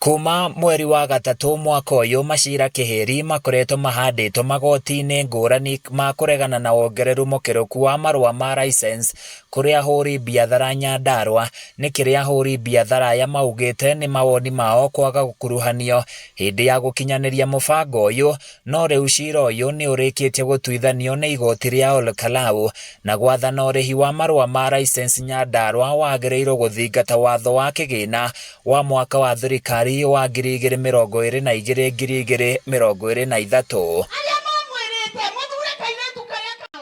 Kuma mweri wa gatatu mwaka uyu macira kihiri makoretwo mahanditwo magoti-ini ngurani ma kuregana na wongereru mukiruku wa marua ma license kuri ahuri biathara Nyandarua ni kiria ahuri biathara ya maugite ni mawoni mao kwaga gukuruhanio hindi ya gukinyaniria mubango uyu no riu cira uyu ni urikitie gutuithanio ni igoti ria Ol Kalou na gwathana urihi wa marua ma license Nyandarua wagiriirwo guthingata watho wa kigina wa mwaka wa thirikari wa 2022-2023.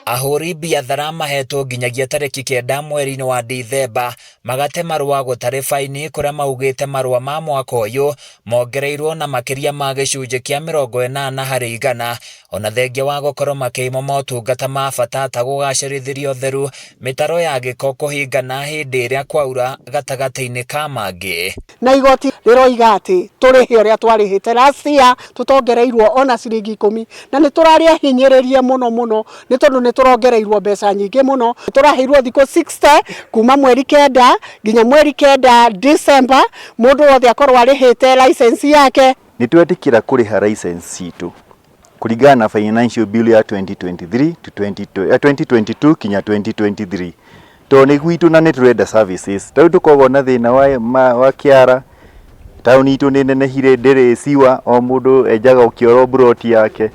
Ahuri biathara mahetwo nginyagia tariki 9 mweri-ini wa Dithemba magate marua gutari faini kuria maugite marua ma mwaka uyu mongereirwo na makiria ma gicunji kia 80 harĩ igana ona thengia wa gukorwo makiimo motungata ma bata ta gugacirithirio theru mitaro ya giko kuhingana hindi iria kwaura gatagati-ini ka mangi. Na igoti riroiga ati turihe uria twarihite last year tutongereirwo ona ciringi 10 na ni turaria hinyiririe muno ni tondu ni turongereirwo mbeca nyingi muno turaheirwo thiko 60 kuma mweri 9 nginya mweri 9 December mundu wothe akorwo arihite license yake. Ni twetikira kuriha license citu kuringana na financial bill ya 2023 to 2022 kinya 2023 to ni gwitu na ni turenda services tau tukobona thina wa kiara tauni itu ni nenehire ndiri siwa o mundu ejaga ukioro broti yake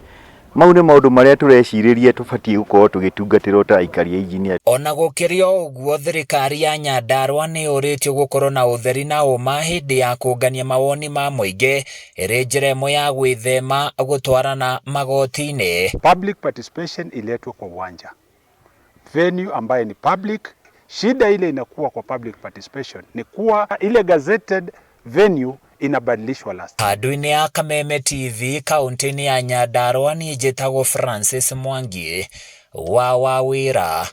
mau ni maundu maria tureciririe tubatie gukorwo tugitungatirwo ta aikari engineer. Ona gukirio uguo thirikari ya Nyandarua ni uritio gukorwo na utheri na uma hindi ya kungania mawoni ma muingi iri njira imwe ya gwithema gutwarana magoti-ini. Public participation iletwe kwa uwanja, venue ambaye ni public. Shida ile inakuwa kwa public participation ni kuwa ile gazetted venue inabadilishwa last. Handu-ini ya Kameme TV kaunti-ini ya Nyandarua ni njitagwo Francis MWANGI wa WAWIRA.